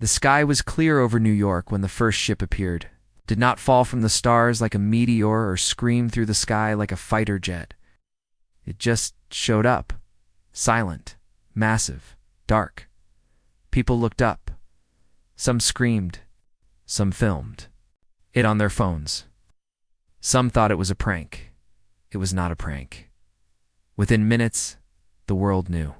The sky was clear over New York when the first ship appeared. It did not fall from the stars like a meteor or scream through the sky like a fighter jet. It just showed up, silent, massive, dark. People looked up. Some screamed. Some filmed it on their phones. Some thought it was a prank. It was not a prank. Within minutes, the world knew.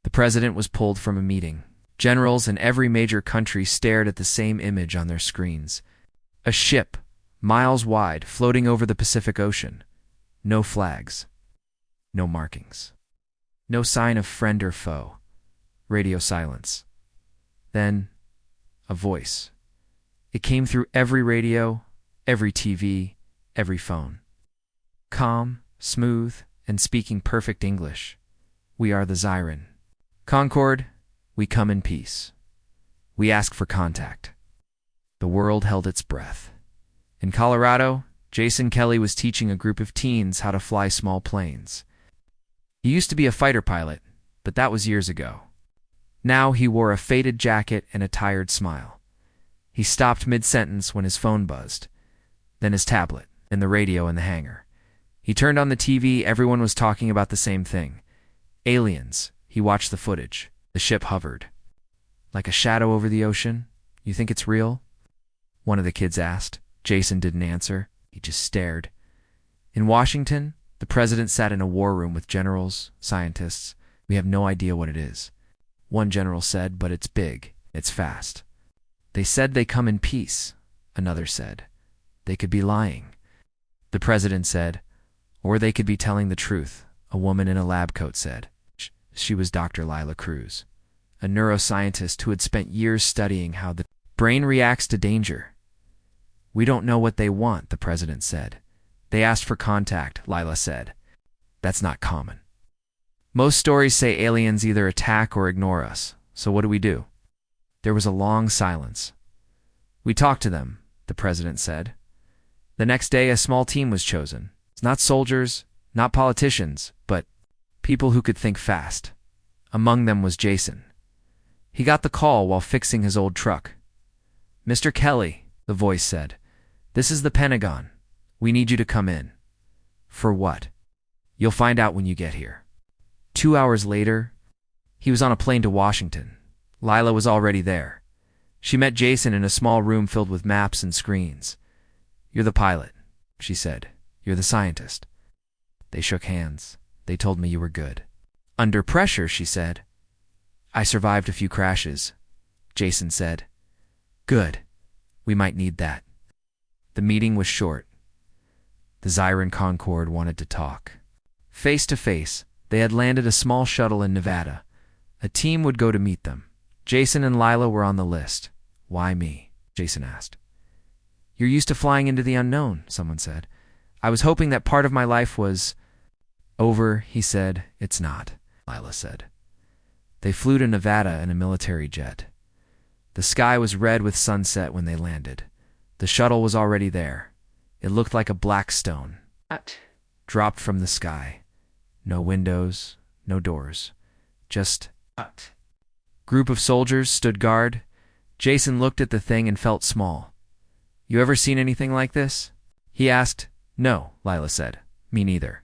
The president was pulled from a meeting. Generals in every major country stared at the same image on their screens. A ship, miles wide, floating over the Pacific Ocean. No flags. No markings. No sign of friend or foe. Radio silence. Then, a voice. It came through every radio, every TV, every phone. Calm, smooth, and speaking perfect English. We are the Zyren. Concord, we come in peace. We ask for contact. The world held its breath. In Colorado, Jason Kelly was teaching a group of teens how to fly small planes. He used to be a fighter pilot, but that was years ago. Now he wore a faded jacket and a tired smile. He stopped mid-sentence when his phone buzzed, then his tablet, and the radio in the hangar. He turned on the TV. Everyone was talking about the same thing. Aliens. He watched the footage. The ship hovered. Like a shadow over the ocean? You think it's real? One of the kids asked. Jason didn't answer. He just stared. In Washington, the president sat in a war room with generals, scientists. We have no idea what it is. One general said, but it's big. It's fast. They said they come in peace, another said. They could be lying. The president said, or they could be telling the truth, a woman in a lab coat said. She was Dr. Lila Cruz, a neuroscientist who had spent years studying how the brain reacts to danger. We don't know what they want, the president said. They asked for contact, Lila said. That's not common. Most stories say aliens either attack or ignore us, so what do? There was a long silence. We talked to them, the president said. The next day, a small team was chosen. It's not soldiers, not politicians, but people who could think fast. Among them was Jason. He got the call while fixing his old truck. Mr. Kelly, the voice said, this is the Pentagon. We need you to come in. For what? You'll find out when you get here. 2 hours later, he was on a plane to Washington. Lila was already there. She met Jason in a small room filled with maps and screens. You're the pilot, she said. You're the scientist. They shook hands. They told me you were good. Under pressure, she said. I survived a few crashes, Jason said. Good. We might need that. The meeting was short. The Zyren Concord wanted to talk. Face to face, they had landed a small shuttle in Nevada. A team would go to meet them. Jason and Lila were on the list. Why me? Jason asked. You're used to flying into the unknown, someone said. I was hoping that part of my life was over, he said. It's not, Lila said. They flew to Nevada in a military jet. The sky was red with sunset when they landed. The shuttle was already there. It looked like a black stone, dropped from the sky. No windows, no doors, just group of soldiers stood guard. Jason looked at the thing and felt small. You ever seen anything like this? He asked. No, Lila said. Me neither.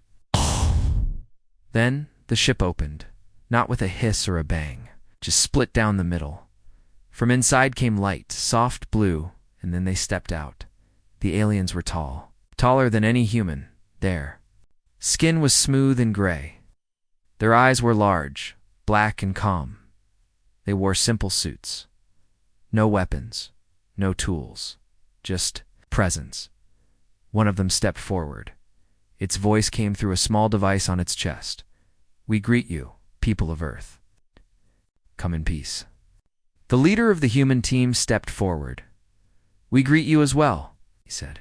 Then the ship opened, not with a hiss or a bang, just split down the middle. From inside came light, soft blue, and then they stepped out. The aliens were tall, taller than any human, there. Skin was smooth and gray. Their eyes were large, black and calm. They wore simple suits. No weapons, no tools, just presence. One of them stepped forward. Its voice came through a small device on its chest. We greet you, people of Earth. Come in peace. The leader of the human team stepped forward. We greet you as well, he said.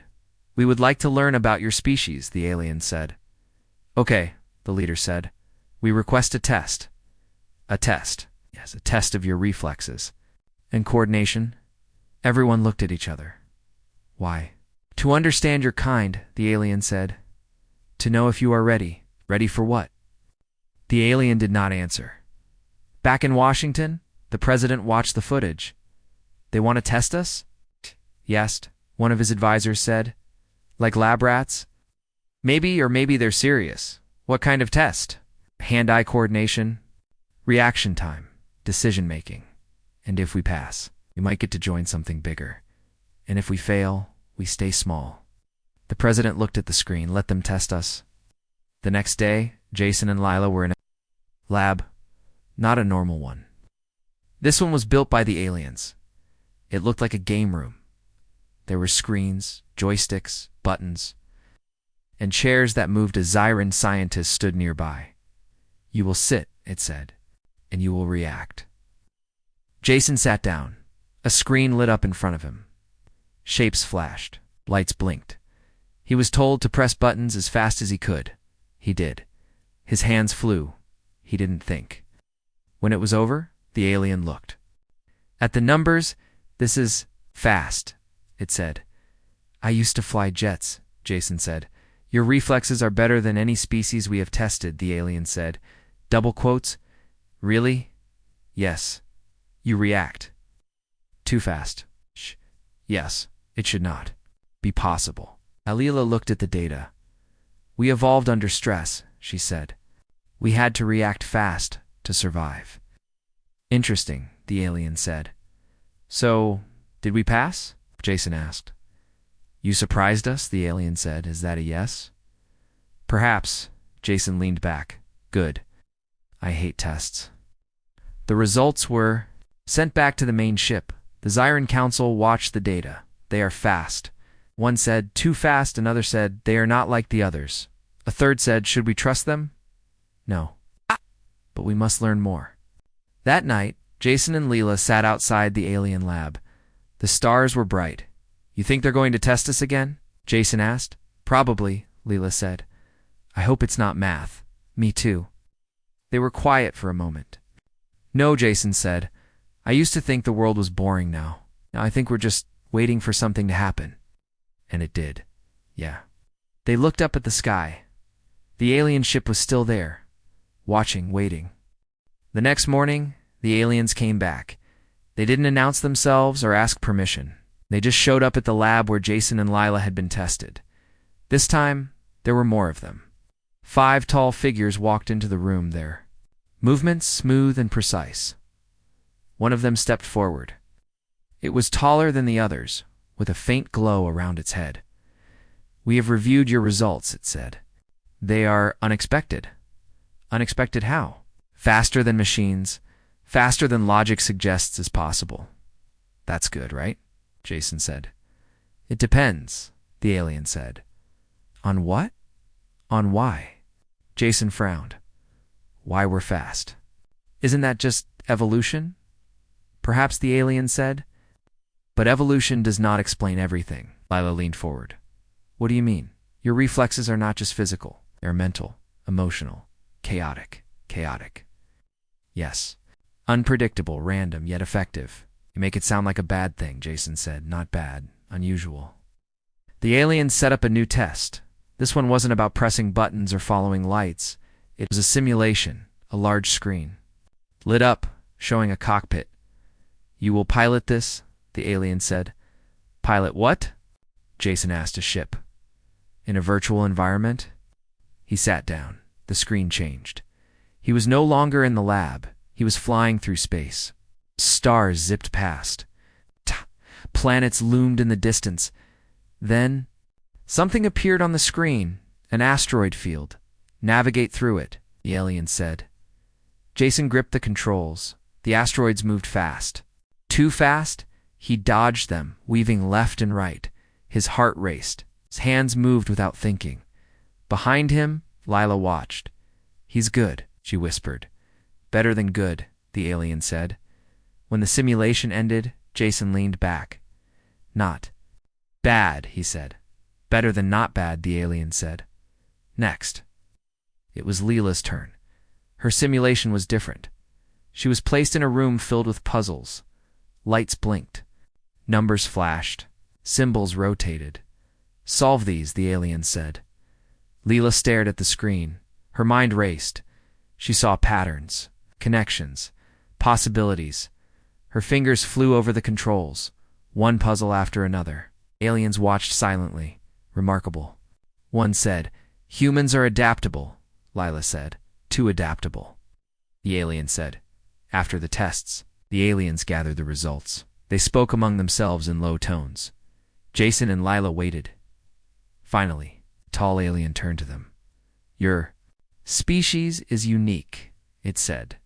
We would like to learn about your species, the alien said. Okay, the leader said. We request a test. A test. Yes, a test of your reflexes. And coordination. Everyone looked at each other. Why? To understand your kind, the alien said. To know if you are ready. Ready for what? The alien did not answer. Back in Washington, the president watched the footage. They want to test us? He asked. One of his advisors said. Like lab rats? Maybe, or maybe they're serious. What kind of test? Hand-eye coordination, reaction time, decision-making. And if we pass, we might get to join something bigger. And if we fail, we stay small. The president looked at the screen. Let them test us. The next day, Jason and Lila were in a lab, not a normal one. This one was built by the aliens. It looked like a game room. There were screens, joysticks, buttons, and chairs that moved as Zyran scientists stood nearby. You will sit, it said, and you will react. Jason sat down. A screen lit up in front of him. Shapes flashed. Lights blinked. He was told to press buttons as fast as he could. He did. His hands flew. He didn't think. When it was over, the alien looked. At the numbers, this is fast, it said. I used to fly jets, Jason said. Your reflexes are better than any species we have tested, the alien said. Double quotes. Really? Yes. You react. Too fast. Yes, it should not be possible. Alila looked at the data. We evolved under stress, she said. We had to react fast to survive. Interesting, the alien said. So, did we pass? Jason asked. You surprised us, the alien said. Is that a yes? Perhaps. Jason leaned back. Good. I hate tests. The results were sent back to the main ship. The Zyran Council watched the data. They are fast. One said, too fast. Another said, they are not like the others. A third said, should we trust them? No. But we must learn more. That night, Jason and Leela sat outside the alien lab. The stars were bright. You think they're going to test us again? Jason asked. Probably, Leela said. I hope it's not math. Me too. They were quiet for a moment. No, Jason said. I used to think the world was boring now. Now I think we're just waiting for something to happen. And it did. Yeah. They looked up at the sky. The alien ship was still there, watching, waiting. The next morning, the aliens came back. They didn't announce themselves or ask permission. They just showed up at the lab where Jason and Lila had been tested. This time, there were more of them. 5 tall figures walked into the room there. Movements smooth and precise. One of them stepped forward. It was taller than the others, with a faint glow around its head. We have reviewed your results, it said. They are unexpected. Unexpected how? Faster than machines, faster than logic suggests is possible. That's good, right? Jason said. It depends, the alien said. On what? On why? Jason frowned. Why we're fast. Isn't that just evolution? Perhaps the alien said. But evolution does not explain everything. Lila leaned forward. What do you mean? Your reflexes are not just physical. They're mental, emotional, chaotic. Yes. Unpredictable, random, yet effective. You make it sound like a bad thing, Jason said. Not bad. Unusual. The aliens set up a new test. This one wasn't about pressing buttons or following lights. It was a simulation, a large screen. Lit up, showing a cockpit. You will pilot this, the alien said. Pilot what? Jason asked a ship. In a virtual environment? He sat down. The screen changed. He was no longer in the lab. He was flying through space. Stars zipped past. Planets loomed in the distance. Then, something appeared on the screen, an asteroid field. Navigate through it, the alien said. Jason gripped the controls. The asteroids moved fast. Too fast? He dodged them, weaving left and right. His heart raced. His hands moved without thinking. Behind him, Lila watched. He's good, she whispered. Better than good, the alien said. When the simulation ended, Jason leaned back. Not bad, he said. Better than not bad, the alien said. Next. It was Leela's turn. Her simulation was different. She was placed in a room filled with puzzles. Lights blinked. Numbers flashed. Symbols rotated. Solve these, the alien said. Leela stared at the screen. Her mind raced. She saw patterns, connections, possibilities. Her fingers flew over the controls, one puzzle after another. Aliens watched silently. Remarkable. One said, "Humans are adaptable," Lila said. "Too adaptable." The alien said. After the tests, the aliens gathered the results. They spoke among themselves in low tones. Jason and Lila waited. Finally, the tall alien turned to them. "Your species is unique," it said.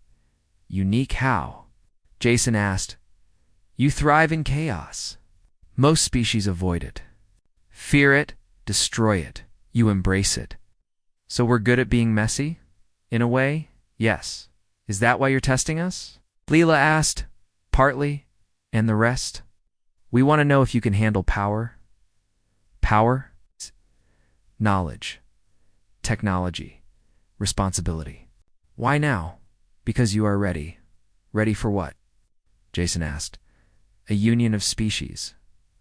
"Unique how?" Jason asked. "You thrive in chaos. Most species avoid it. Fear it, destroy it. You embrace it. So we're good at being messy? In a way, yes. Is that why you're testing us?" Leela asked. "Partly. And the rest? We want to know if you can handle power." Power? Knowledge. Technology. Responsibility. "Why now?" "Because you are ready." "Ready for what?" Jason asked. "A union of species.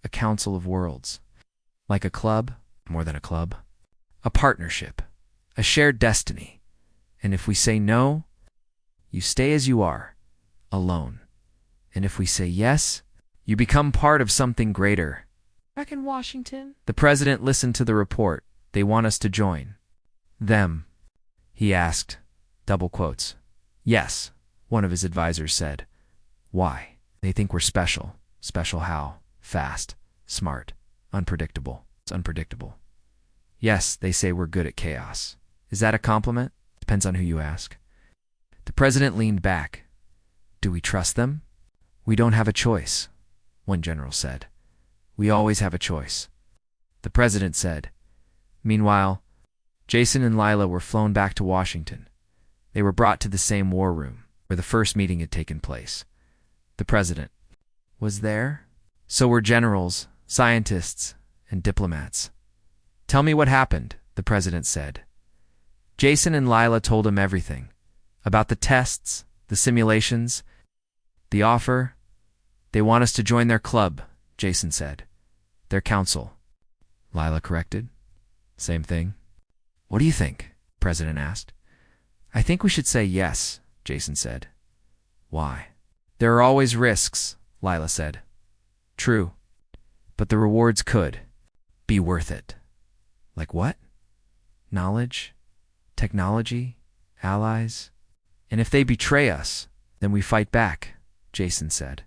A council of worlds. Like a club? More than a club. A partnership. A shared destiny. And if we say no, you stay as you are, alone. And if we say yes, you become part of something greater." Back in Washington? The president listened to the report. "They want us to join." "Them?" he asked, double quotes. "Yes," one of his advisors said. "Why?" "They think we're special." "Special how?" "Fast, smart, unpredictable." "It's unpredictable." "Yes, they say we're good at chaos." "Is that a compliment?" "Depends on who you ask." The president leaned back. "Do we trust them?" "We don't have a choice," one general said. "We always have a choice." The president said. Meanwhile, Jason and Lila were flown back to Washington. They were brought to the same war room where the first meeting had taken place. The president was there. So were generals, scientists, and diplomats. "Tell me what happened," the president said. Jason and Lila told him everything. About the tests, the simulations, the offer. "They want us to join their club," Jason said. "Their council." Lila corrected. "Same thing." "What do you think?" the president asked. "I think we should say yes," Jason said. "Why?" "There are always risks," Lila said. "True. But the rewards could be worth it." "Like what?" "Knowledge, technology, allies. And if they betray us, then we fight back," Jason said.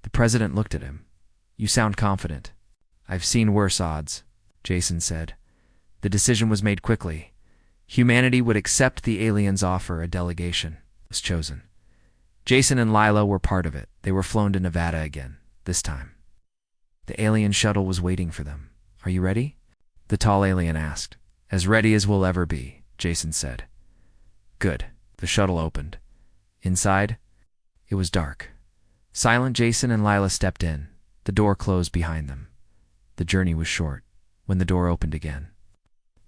The president looked at him. "You sound confident." "I've seen worse odds," Jason said. The decision was made quickly. Humanity would accept the aliens' offer. A delegation was chosen. Jason and Lila were part of it. They were flown to Nevada again, this time. The alien shuttle was waiting for them. "Are you ready?" the tall alien asked. "As ready as we'll ever be," Jason said. "Good." The shuttle opened. Inside, it was dark. Silent Jason and Lila stepped in. The door closed behind them. The journey was short. When the door opened again,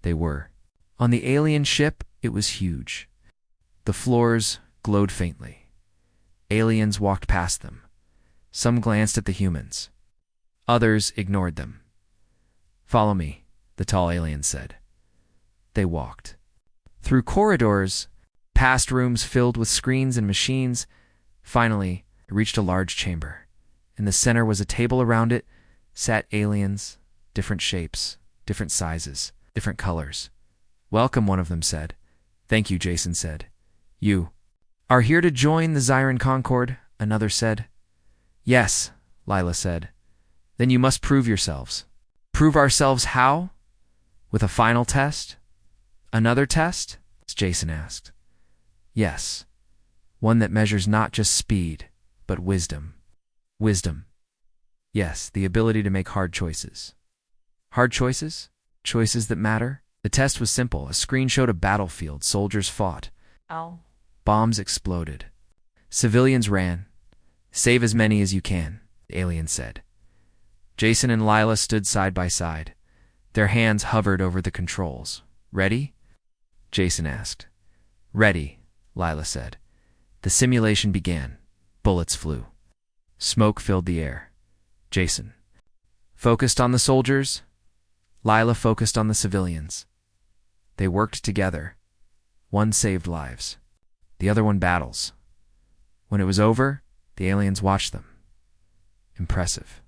they were on the alien ship. It was huge. The floors glowed faintly. Aliens walked past them. Some glanced at the humans. Others ignored them. "Follow me," the tall alien said. They walked through corridors, past rooms filled with screens and machines. Finally, they reached a large chamber. In the center was a table. Around it sat aliens, different shapes, different sizes, different colors. "Welcome," one of them said. "Thank you," Jason said. "You are here to join the Zyran Concord," another said. "Yes," Lila said. "Then you must prove yourselves." "Prove ourselves how?" "With a final test?" "Another test?" Jason asked. "Yes. One that measures not just speed, but wisdom." "Wisdom?" "Yes, the ability to make hard choices." "Hard choices? Choices that matter?" The test was simple. A screen showed a battlefield. Soldiers fought. Ow. Bombs exploded. Civilians ran. "Save as many as you can," the alien said. Jason and Lila stood side by side. Their hands hovered over the controls. "Ready?" Jason asked. "Ready," Lila said. The simulation began. Bullets flew. Smoke filled the air. Jason focused on the soldiers. Lila focused on the civilians. They worked together. One saved lives. The other one battles. When it was over, The aliens watched them. Impressive.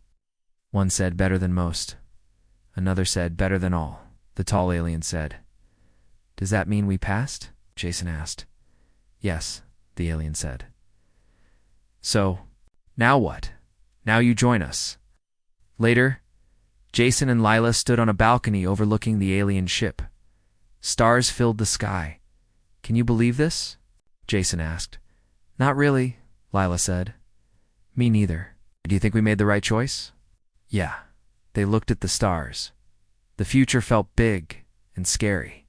One said, better than most. Another said, better than all. The tall alien said. Does that mean we passed? Jason asked. Yes, the alien said. So, now what? Now you join us. Later, Jason and Lila stood on a balcony overlooking the alien ship. Stars filled the sky. Can you believe this? Jason asked. Not really, Lila said. Me neither. Do you think we made the right choice? Yeah. They looked at the stars. The future felt big and scary,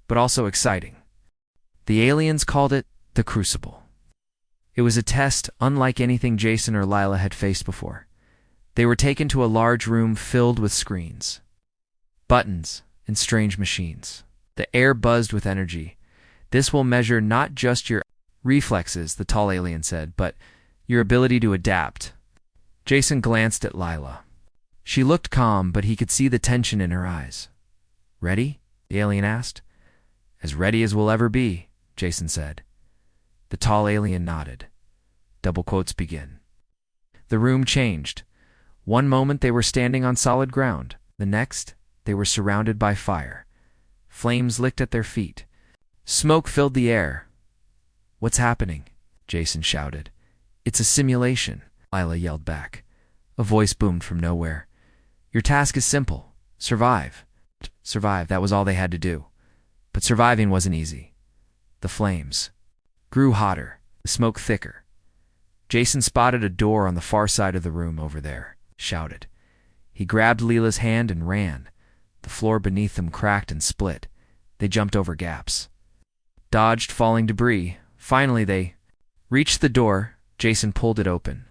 but also exciting. The aliens called it the Crucible. It was a test unlike anything Jason or Lila had faced before. They were taken to a large room filled with screens, buttons, and strange machines. The air buzzed with energy. This will measure not just your reflexes, the tall alien said, but your ability to adapt. Jason glanced at Lila. She looked calm, but he could see the tension in her eyes. Ready? The alien asked. As ready as we'll ever be, Jason said. The tall alien nodded. Double quotes begin. The room changed. One moment they were standing on solid ground. The next, they were surrounded by fire. Flames licked at their feet. Smoke filled the air. What's happening? Jason shouted. It's a simulation, Lila yelled back. A voice boomed from nowhere. Your task is simple. Survive. Survive, that was all they had to do. But surviving wasn't easy. The flames grew hotter, the smoke thicker. Jason spotted a door on the far side of the room over there, shouted. He grabbed Lila's hand and ran. The floor beneath them cracked and split. They jumped over gaps, dodged falling debris. Finally, they reached the door. Jason pulled it open.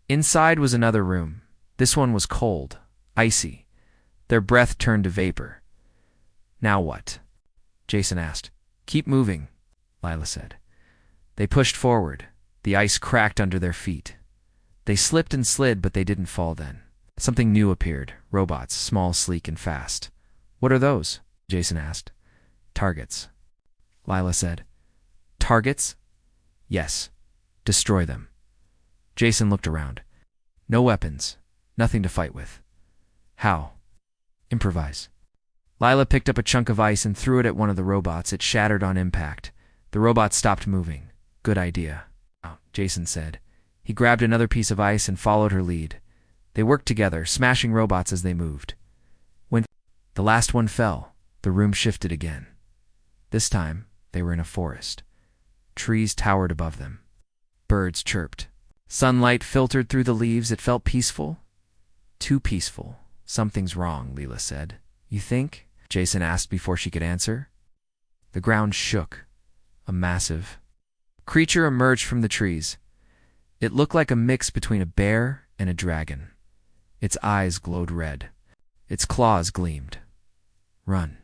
Inside was another room. This one was cold, icy. Their breath turned to vapor. Now what? Jason asked. Keep moving, Lila said. They pushed forward. The ice cracked under their feet. They slipped and slid, but they didn't fall then. Something new appeared. Robots, small, sleek, and fast. What are those? Jason asked. Targets, Lila said. Targets? Yes. Destroy them. Jason looked around. No weapons. Nothing to fight with. How? Improvise. Lila picked up a chunk of ice and threw it at one of the robots. It shattered on impact. The robot stopped moving. Good idea, Jason said. He grabbed another piece of ice and followed her lead. They worked together, smashing robots as they moved. When the last one fell, the room shifted again. This time, they were in a forest. Trees towered above them. Birds chirped. Sunlight filtered through the leaves. It felt peaceful. Too peaceful. Something's wrong, Lila said. You think? Jason asked before she could answer. The ground shook. A massive creature emerged from the trees. It looked like a mix between a bear and a dragon. Its eyes glowed red. Its claws gleamed. Run.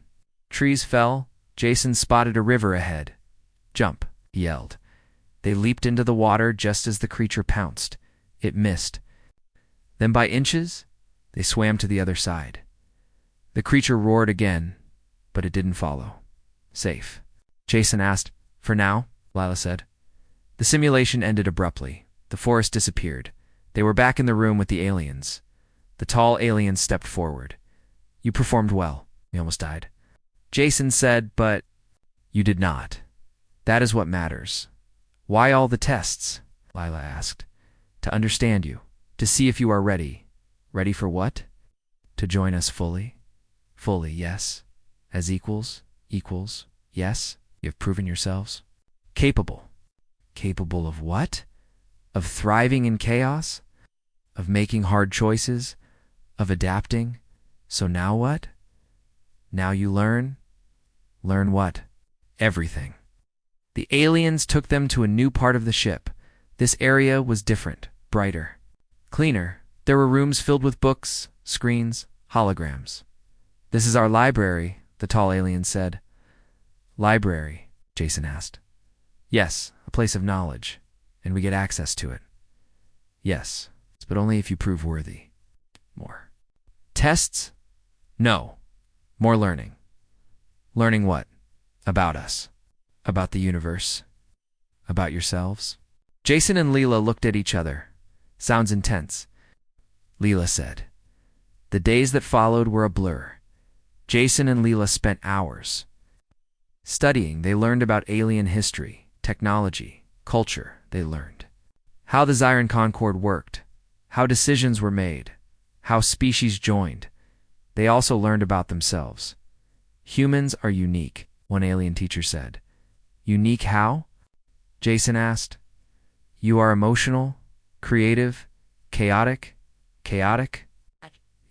Trees fell. Jason spotted a river ahead. Jump, he yelled. They leaped into the water just as the creature pounced. It missed. Then by inches, they swam to the other side. The creature roared again, but it didn't follow. Safe. Jason asked. For now, Lila said. The simulation ended abruptly. The forest disappeared. They were back in the room with the aliens. The tall alien stepped forward. You performed well. We almost died. Jason said, but you did not. That is what matters. Why all the tests? Lila asked. To understand you. To see if you are ready. Ready for what? To join us fully? Fully, yes. As equals? Equals? Yes. You have proven yourselves. Capable. Capable of what? Of thriving in chaos? Of making hard choices? Of adapting? So now what? Now you learn? Learn what? Everything. The aliens took them to a new part of the ship. This area was different, brighter, cleaner. There were rooms filled with books, screens, holograms. This is our library, the tall alien said. Library, Jason asked. Yes, a place of knowledge, and we get access to it. Yes, but only if you prove worthy. More. Tests? No. More learning. Learning what? About us. About the universe. About yourselves. Jason and Leela looked at each other. Sounds intense. Leela said. The days that followed were a blur. Jason and Leela spent hours studying. They learned about alien history, technology, culture. They learned how the Zyron Concord worked, how decisions were made, how species joined. They also learned about themselves. Humans are unique, one alien teacher said. Unique how? Jason asked. You are emotional, creative, chaotic? Chaotic?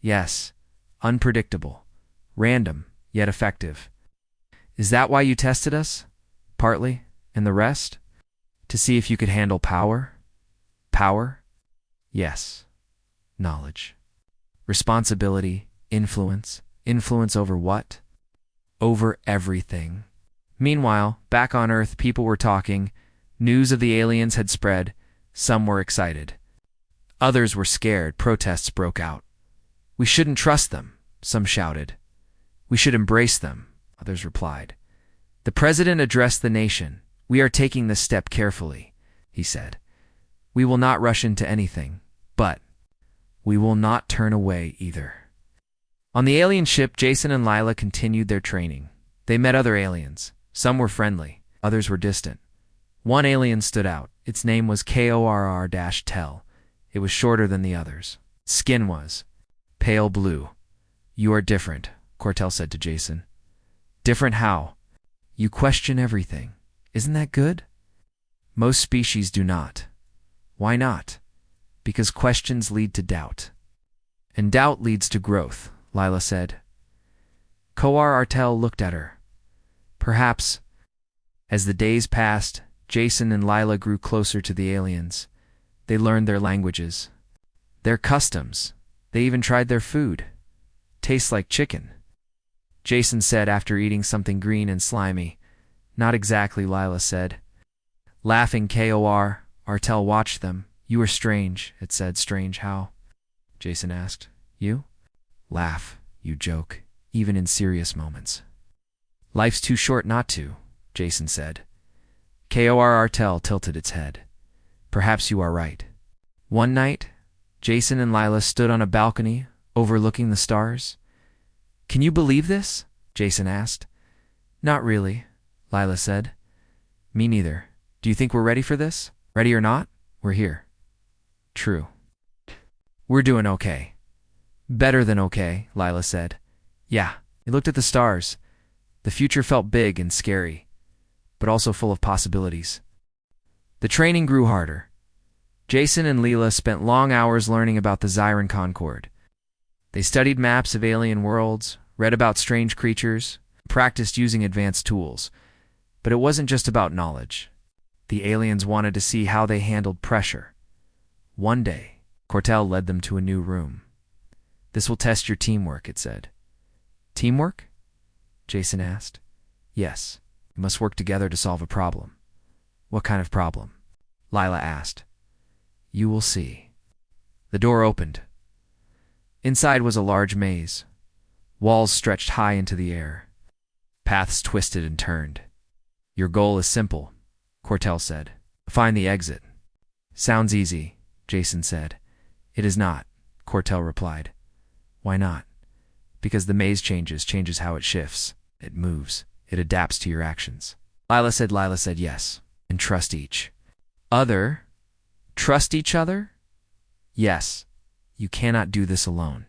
Yes. Unpredictable. Random, yet effective. Is that why you tested us? Partly. And the rest? To see if you could handle power? Power? Yes. Knowledge. Responsibility, influence. Influence over what? Over everything. Meanwhile, back on Earth, people were talking. News of the aliens had spread. Some were excited. Others were scared. Protests broke out. We shouldn't trust them, some shouted. We should embrace them, others replied. The president addressed the nation. We are taking this step carefully, he said. We will not rush into anything, but we will not turn away either. On the alien ship, Jason and Lila continued their training. They met other aliens. Some were friendly, others were distant. One alien stood out. Its name was KORR-Tell. It was shorter than the others. Skin was pale blue. You are different, Cortell said to Jason. Different how? You question everything. Isn't that good? Most species do not. Why not? Because questions lead to doubt. And doubt leads to growth, Lila said. KORR-Tell looked at her. Perhaps. As the days passed, Jason and Lila grew closer to the aliens. They learned their languages, their customs. They even tried their food. Tastes like chicken. Jason said after eating something green and slimy. Not exactly, Lila said. Laughing, KORR-Tell watched them. You are strange, it said. Strange how? Jason asked. You? Laugh, you joke, even in serious moments. Life's too short not to, Jason said. KORR-Tell tilted its head. Perhaps you are right. One night, Jason and Lila stood on a balcony overlooking the stars. Can you believe this? Jason asked. Not really, Lila said. Me neither. Do you think we're ready for this? Ready or not, we're here. True. We're doing okay. Better than okay, Lila said. Yeah. He looked at the stars. The future felt big and scary, but also full of possibilities. The training grew harder. Jason and Leela spent long hours learning about the Zyron Concord. They studied maps of alien worlds, read about strange creatures, practiced using advanced tools. But it wasn't just about knowledge. The aliens wanted to see how they handled pressure. One day, Cortell led them to a new room. This will test your teamwork, it said. Teamwork? Jason asked. Yes, you must work together to solve a problem. What kind of problem? Lila asked. You will see. The door opened. Inside was a large maze. Walls stretched high into the air. Paths twisted and turned. Your goal is simple, Cortell said. Find the exit. Sounds easy, Jason said. It is not, Cortell replied. Why not? Because the maze changes how it shifts. It moves. It adapts to your actions. Lila said yes. And trust each other. Trust each other? Yes. You cannot do this alone.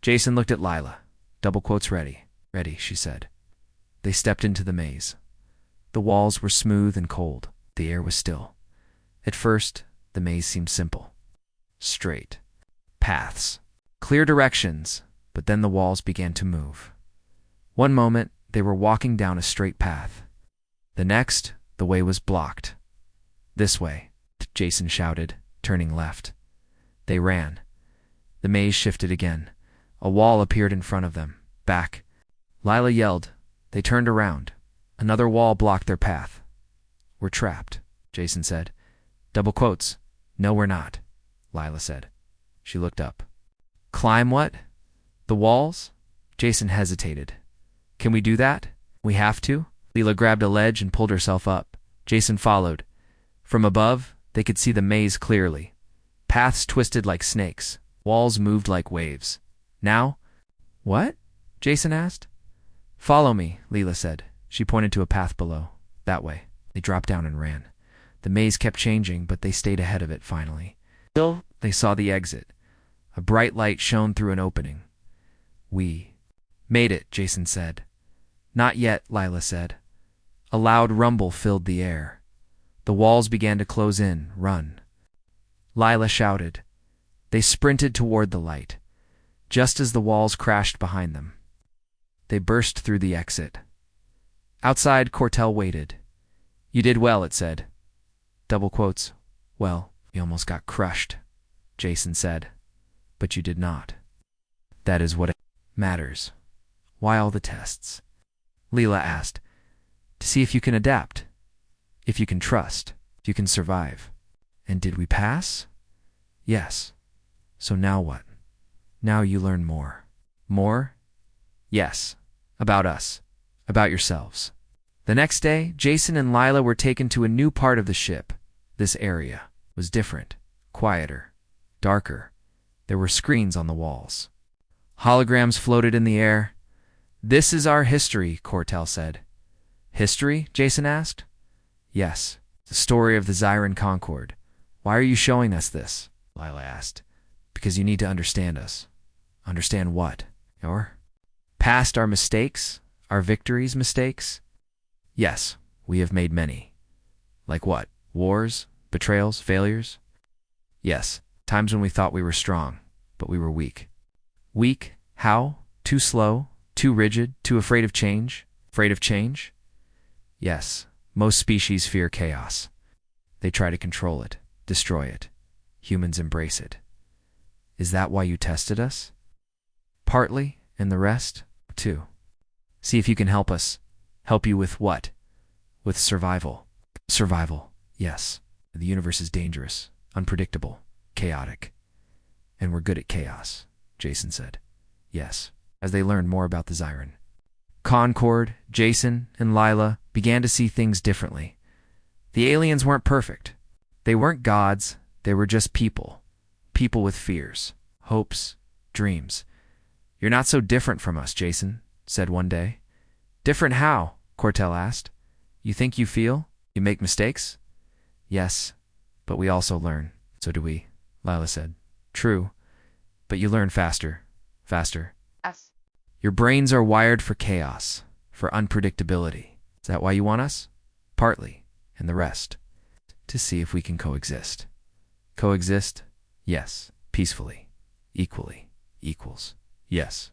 Jason looked at Lila. Double quotes ready. Ready, she said. They stepped into the maze. The walls were smooth and cold. The air was still. At first, the maze seemed simple. Straight. Paths. Clear directions. But then the walls began to move. One moment, they were walking down a straight path. The next, the way was blocked. This way, Jason shouted, turning left. They ran. The maze shifted again. A wall appeared in front of them. Back. Lila yelled. They turned around. Another wall blocked their path. We're trapped, Jason said. Double quotes. No, we're not, Lila said. She looked up. Climb what? The walls? Jason hesitated. Can we do that? We have to? Lila grabbed a ledge and pulled herself up. Jason followed. From above, They could see the maze clearly. Paths twisted like snakes. Walls moved like waves. Now? What? Jason asked. Follow me, Leela said. She pointed to a path below. That way. They dropped down and ran. The maze kept changing, but they stayed ahead of it finally. Still, they saw the exit. A bright light shone through an opening. We made it, Jason said. Not yet, Lila said. A loud rumble filled the air. The walls began to close in. Run. Lila shouted. They sprinted toward the light, just as the walls crashed behind them. They burst through the exit. Outside, Cortel waited. You did well, it said. Double quotes. Well, you almost got crushed, Jason said. But you did not. That is what matters. Why all the tests? Leela asked. To see if you can adapt, if you can trust, if you can survive. And did we pass? Yes. So now what? Now you learn more. More? Yes. About us. About yourselves. The next day, Jason and Lila were taken to a new part of the ship. This area was different, quieter, darker. There were screens on the walls. Holograms floated in the air. This is our history, Cortel said. History? Jason asked. Yes, the story of the Zyran Concord. Why are you showing us this? Lila asked. Because you need to understand us. Understand what? Or? Past our mistakes? Our victories' mistakes? Yes, we have made many. Like what? Wars? Betrayals? Failures? Yes, times when we thought we were strong, but we were weak. Weak? How? Too slow? Too rigid? Too afraid of change? Afraid of change? Yes, most species fear chaos. They try to control it, destroy it. Humans embrace it. Is that why you tested us? Partly, and the rest, too. See if you can help us. Help you with what? With survival. Survival, yes. The universe is dangerous, unpredictable, chaotic. And we're good at chaos, Jason said. Yes, as they learned more about the Zyran. Concord, Jason, and Lila began to see things differently. The aliens weren't perfect. They weren't gods, they were just people. People with fears, hopes, dreams. You're not so different from us, Jason said one day. Different how? Cortel asked. You think you feel? You make mistakes? Yes, but we also learn. So do we, Lila said. True, but you learn faster. Faster. Yes. Your brains are wired for chaos, for unpredictability. Is that why you want us? Partly, and the rest. To see if we can coexist. Coexist? Yes. Peacefully. Equally. Equals. Yes.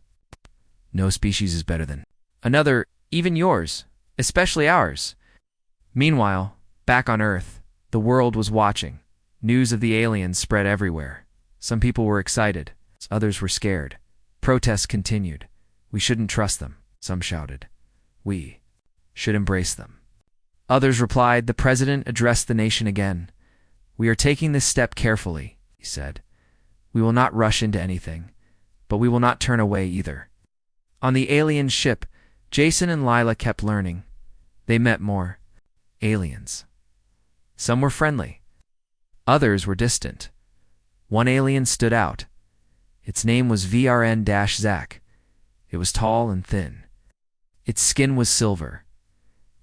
No species is better than another, even yours, especially ours. Meanwhile, back on Earth, the world was watching. News of the aliens spread everywhere. Some people were excited. Others were scared. Protests continued. We shouldn't trust them, some shouted. We should embrace them. Others replied. The president addressed the nation again. We are taking this step carefully, he said. We will not rush into anything, but we will not turn away either. On the alien ship, Jason and Lila kept learning. They met more aliens. Some were friendly. Others were distant. One alien stood out. Its name was VRN-Zach. It was tall and thin. Its skin was silver.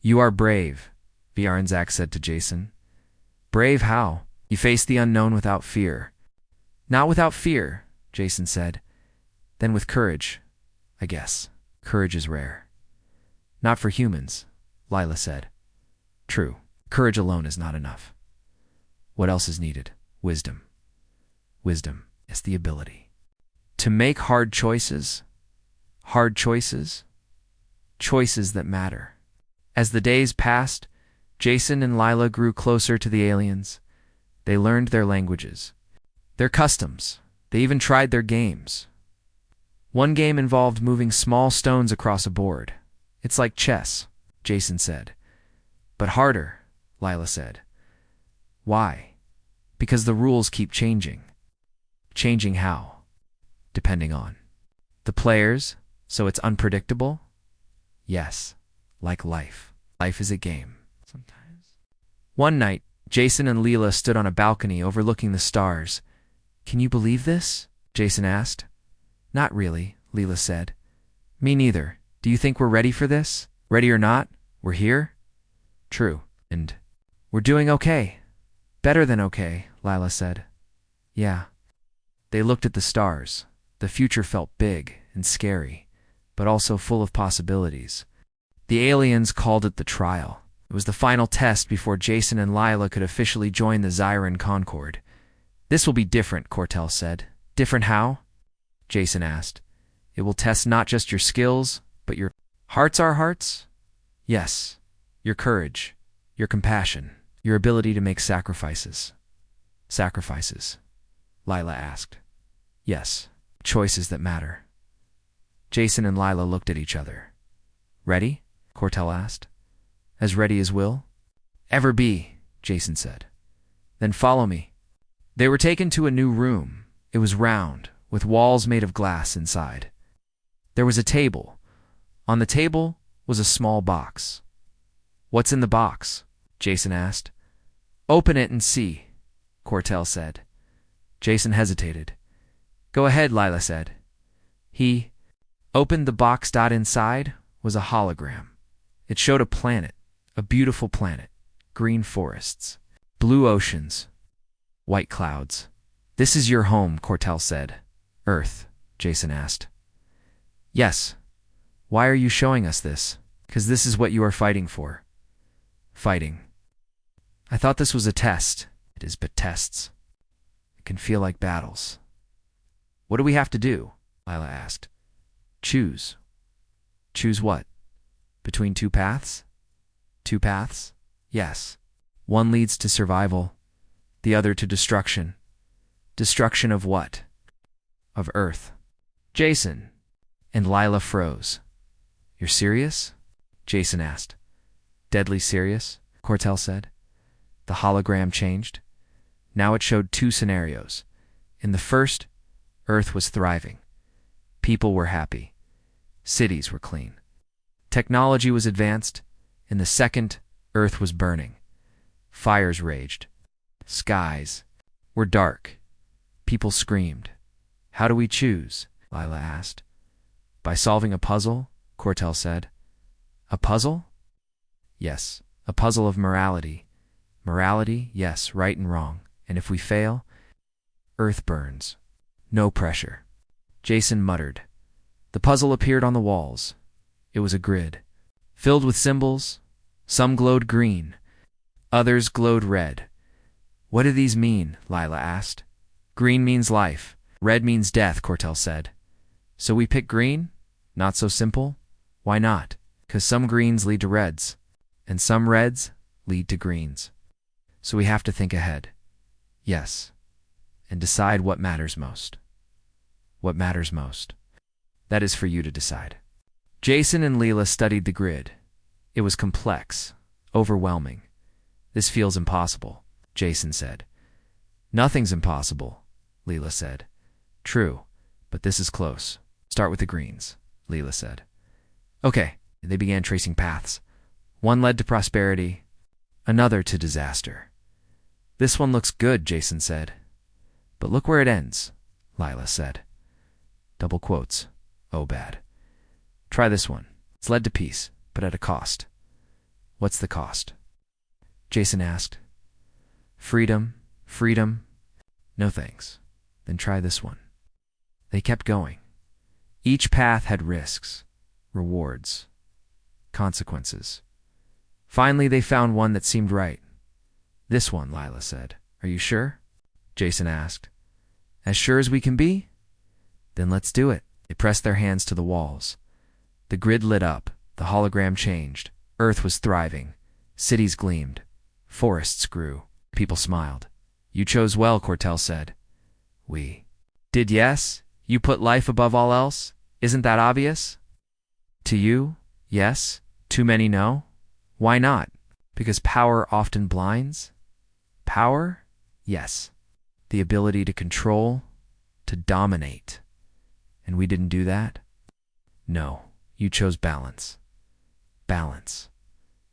You are brave, VRN-Zach said to Jason. Brave how? You face the unknown without fear. Not without fear, Jason said. Then with courage, I guess. Courage is rare. Not for humans, Lila said. True, courage alone is not enough. What else is needed? Wisdom. Wisdom is the ability to make hard choices. Hard choices. Choices that matter. As the days passed, Jason and Lila grew closer to the aliens. They learned their languages, their customs. They even tried their games. One game involved moving small stones across a board. It's like chess, Jason said. But harder, Lila said. Why? Because the rules keep changing. Changing how? Depending on the players, so it's unpredictable? Yes, like life. Life is a game. Sometimes. One night, Jason and Leela stood on a balcony overlooking the stars. "Can you believe this?" Jason asked. "Not really," Leela said. "Me neither. Do you think we're ready for this? Ready or not, we're here." "True. And we're doing okay." "Better than okay," Lila said. "Yeah." They looked at the stars. The future felt big and scary, but also full of possibilities. The aliens called it the trial. It was the final test before Jason and Lila could officially join the Zyran Concord. "This will be different," Cortel said. "Different how?" Jason asked. "It will test not just your skills, but your hearts. Our hearts?" "Yes. Your courage, your compassion, your ability to make sacrifices." "Sacrifices?" Lila asked. "Yes. Choices that matter." Jason and Lila looked at each other. "Ready?" Cortel asked. "As ready as will?" "Ever be," Jason said. "Then follow me." They were taken to a new room. It was round, with walls made of glass inside. There was a table. On the table was a small box. "What's in the box?" Jason asked. "Open it and see," Cortel said. Jason hesitated. "Go ahead," Lila said. He opened the box. Inside was a hologram. It showed a planet, a beautiful planet, green forests, blue oceans, white clouds. "This is your home," Cortel said. "Earth?" Jason asked. "Yes." "Why are you showing us this?" "'Cause this is what you are fighting for." "Fighting?" "I thought this was a test." "It is but tests. It can feel like battles." "What do we have to do?" Lila asked. "Choose." "Choose what? Between two paths?" "Two paths? Yes. One leads to survival, the other to destruction." "Destruction of what?" "Of Earth." "Jason." And Lila froze. "You're serious?" Jason asked. "Deadly serious," Cortel said. The hologram changed. Now it showed two scenarios. In the first, Earth was thriving. People were happy. Cities were clean. Technology was advanced. In the second, Earth was burning. Fires raged. Skies were dark. People screamed. "How do we choose?" Lila asked. "By solving a puzzle," Cortel said. "A puzzle?" "Yes, a puzzle of morality." "Morality? Yes, right and wrong. And if we fail, Earth burns. No pressure." Jason muttered. The puzzle appeared on the walls. It was a grid, filled with symbols. Some glowed green. Others glowed red. "What do these mean?" Lila asked. "Green means life. Red means death," Cortel said. "So we pick green? Not so simple." "Why not?" "'Cause some greens lead to reds, and some reds lead to greens. So we have to think ahead." "Yes. And decide what matters most." "What matters most?" "That is for you to decide." Jason and Leela studied the grid. It was complex, overwhelming. "This feels impossible," Jason said. "Nothing's impossible," Leela said. "True, but this is close. Start with the greens," Leela said. "Okay." They began tracing paths. One led to prosperity, another to disaster. "This one looks good," Jason said. "But look where it ends," Lila said. Double quotes. "Oh, bad." "Try this one. It's led to peace, but at a cost." "What's the cost?" Jason asked. "Freedom, freedom." "No thanks." "Then try this one." They kept going. Each path had risks, rewards, consequences. Finally, they found one that seemed right. "This one," Lila said. "Are you sure?" Jason asked. "As sure as we can be?" "Then let's do it." They pressed their hands to the walls. The grid lit up. The hologram changed. Earth was thriving. Cities gleamed. Forests grew. People smiled. "You chose well," Cortel said. "We did, yes? You put life above all else? Isn't that obvious?" "To you, yes. Too many no. Why not?" "Because power often blinds." "Power? Yes. The ability to control, to dominate. And we didn't do that?" "No. You chose balance." "Balance.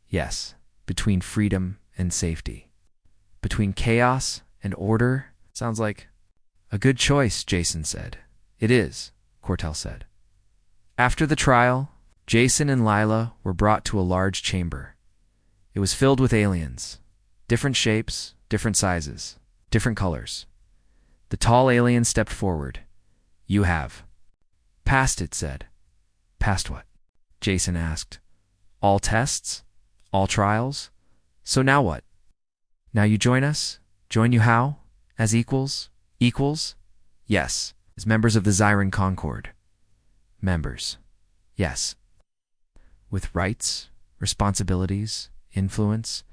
Yes, between freedom and safety." between chaos and order. Sounds like a good choice, Jason said. It is, Cortel said. After the trial, Jason and Lila were brought to a large chamber. It was filled with aliens. Different shapes, different sizes, different colors. The tall alien stepped forward. You have passed, it said. Passed what? Jason asked. All tests? All trials? So now what? Now you join us? Join you how? As equals? Equals? Yes, as members of the Zyran Concord. Members. Yes. With rights, responsibilities, influence.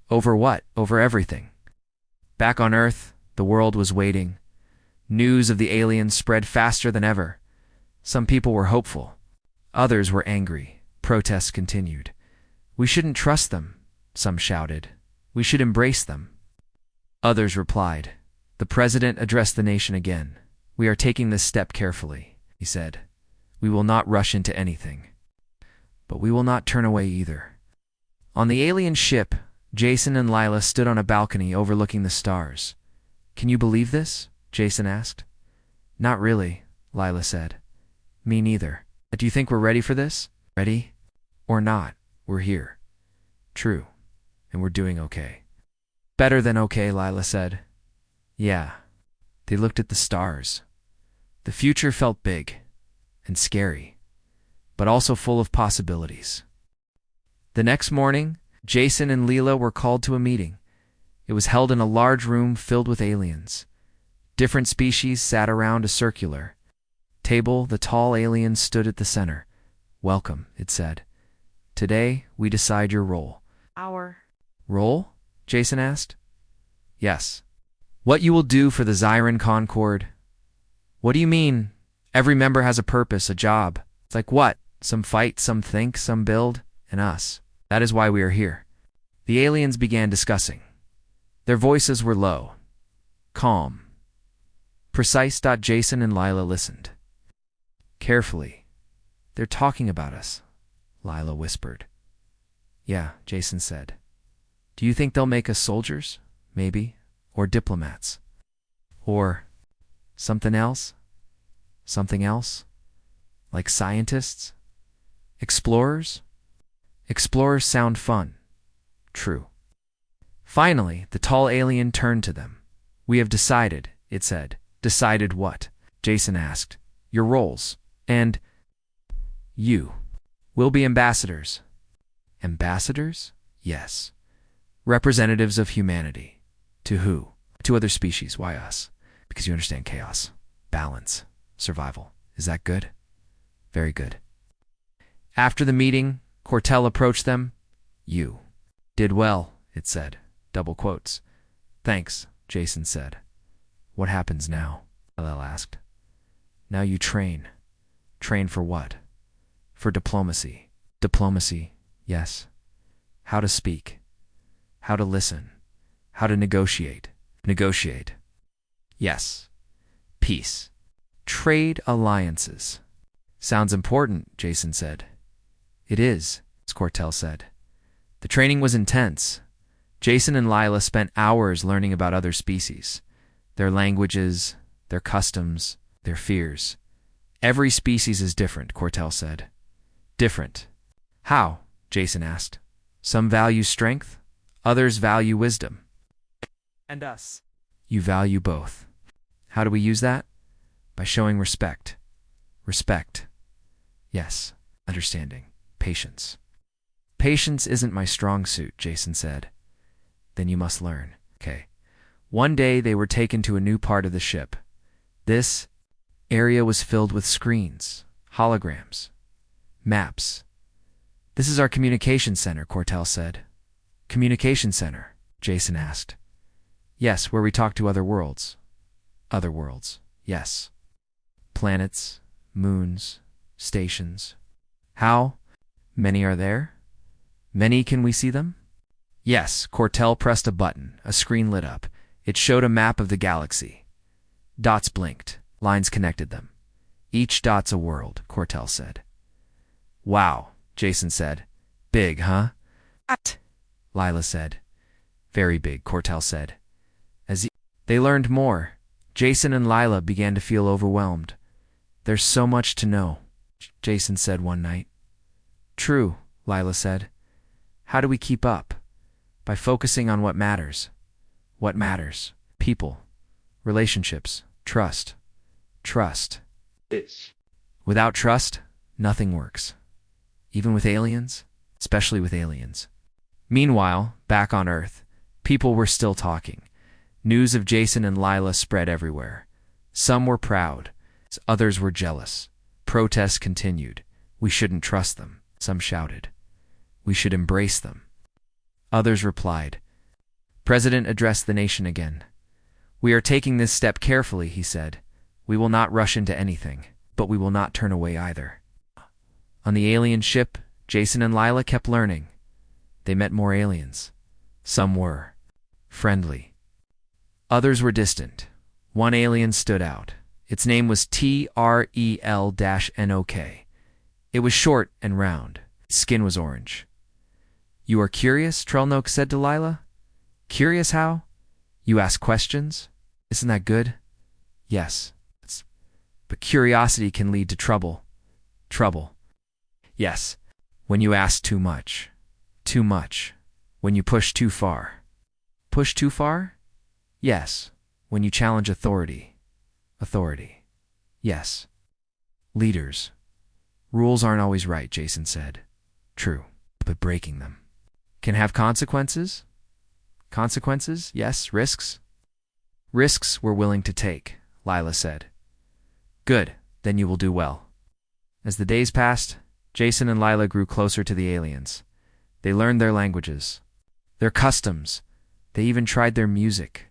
Over what? Over everything. Back on Earth, the world was waiting. News of the aliens spread faster than ever. Some people were hopeful. Others were angry. Protests continued. We shouldn't trust them, some shouted. We should embrace them. Others replied. The president addressed the nation again. We are taking this step carefully, he said. We will not rush into anything. But we will not turn away either. On the alien ship, Jason and Lila stood on a balcony overlooking the stars. Can you believe this? Jason asked. Not really, Lila said. Me neither. Do you think we're ready for this? Ready? Or not, we're here. True. And we're doing okay. Better than okay, Lila said. Yeah. They looked at the stars. The future felt big and scary, but also full of possibilities. The next morning, Jason and Lila were called to a meeting. It was held in a large room filled with aliens. Different species sat around a circular table. The tall alien stood at the center. Welcome, it said. Today, we decide your role. Our Role? Jason asked. Yes. What you will do for the Zyran Concord. What do you mean? Every member has a purpose, a job. It's like what? Some fight, some think, some build, and us. That is why we are here. The aliens began discussing. Their voices were low, calm, precise. Jason and Lila listened. Carefully. They're talking about us, Lila whispered. Yeah, Jason said. Do you think they'll make us soldiers? Maybe. Or diplomats? Or something else? Something else? Like scientists? Explorers? Explorers sound fun. True. Finally, the tall alien turned to them. We have decided, it said. Decided what? Jason asked. Your roles. And you will be ambassadors. Ambassadors? Yes. Representatives of humanity. To who? To other species. Why us? Because you understand chaos, balance, survival. Is that good? Very good. After the meeting, Cortel approached them. You did well, it said. Double quotes. Thanks, Jason said. What happens now? Lil asked. Now you train. Train for what? For diplomacy. Diplomacy, yes. How to speak. How to listen. How to negotiate. Negotiate. Yes. Peace. Trade alliances. Sounds important, Jason said. It is, Cortel said. The training was intense. Jason and Lila spent hours learning about other species, their languages, their customs, their fears. Every species is different, Cortel said. Different. How? Jason asked. Some value strength, others value wisdom. and us. You value both. How do we use that? By showing respect. Respect. Yes. Understanding. Patience. Patience isn't my strong suit, Jason said. Then you must learn. Okay. One day they were taken to a new part of the ship. This area was filled with screens, holograms, maps. This is our communication center, Cortel said. Communication center, Jason asked. Yes, where we talk to other worlds. Other worlds, yes. Planets, moons, stations. How many are there? Many, can we see them? Yes, Cortel pressed a button. A screen lit up. It showed a map of the galaxy. Dots blinked. Lines connected them. Each dot's a world, Cortel said. Wow, Jason said. Big, huh? What? Lila said. Very big, Cortel said. They learned more, Jason and Lila began to feel overwhelmed. There's so much to know, Jason said one night. True, Lila said. How do we keep up? By focusing on what matters. What matters? People, relationships, trust. Trust. Without trust, nothing works. Even with aliens, especially with aliens. Meanwhile, back on Earth, people were still talking. News of Jason and Lila spread everywhere. Some were proud, others were jealous. Protests continued. We shouldn't trust them, some shouted. We should embrace them. Others replied. President addressed the nation again. We are taking this step carefully, he said. We will not rush into anything, but we will not turn away either. On the alien ship, Jason and Lila kept learning. They met more aliens. Some were friendly. Others were distant. One alien stood out. Its name was Trel-Nok. It was short and round. Its skin was orange. You are curious? Trel-Nok said to Lila. Curious how? You ask questions? Isn't that good? Yes. But curiosity can lead to trouble. Trouble. Yes. When you ask too much. Too much. When you push too far. Push too far? Yes. When you challenge authority. Authority. Yes. Leaders. Rules aren't always right, Jason said. True. But breaking them can have consequences? Consequences? Yes. Risks? Risks we're willing to take, Lila said. Good. Then you will do well. As the days passed, Jason and Lila grew closer to the aliens. They learned their languages, their customs. They even tried their music.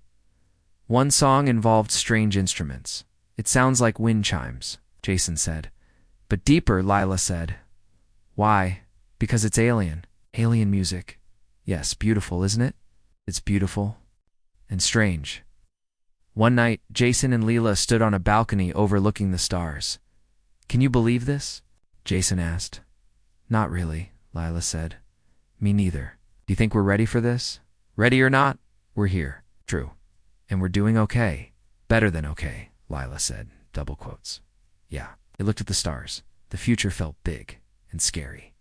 One song involved strange instruments. It sounds like wind chimes, Jason said. But deeper, Lila said. Why? Because it's alien. Alien music. Yes, beautiful, isn't it? It's beautiful and strange. One night, Jason and Lila stood on a balcony overlooking the stars. Can you believe this? Jason asked. Not really, Lila said. Me neither. Do you think we're ready for this? Ready or not, we're here. True. And we're doing okay. Better than okay, Lila said, double quotes. Yeah. They looked at the stars. The future felt big and scary.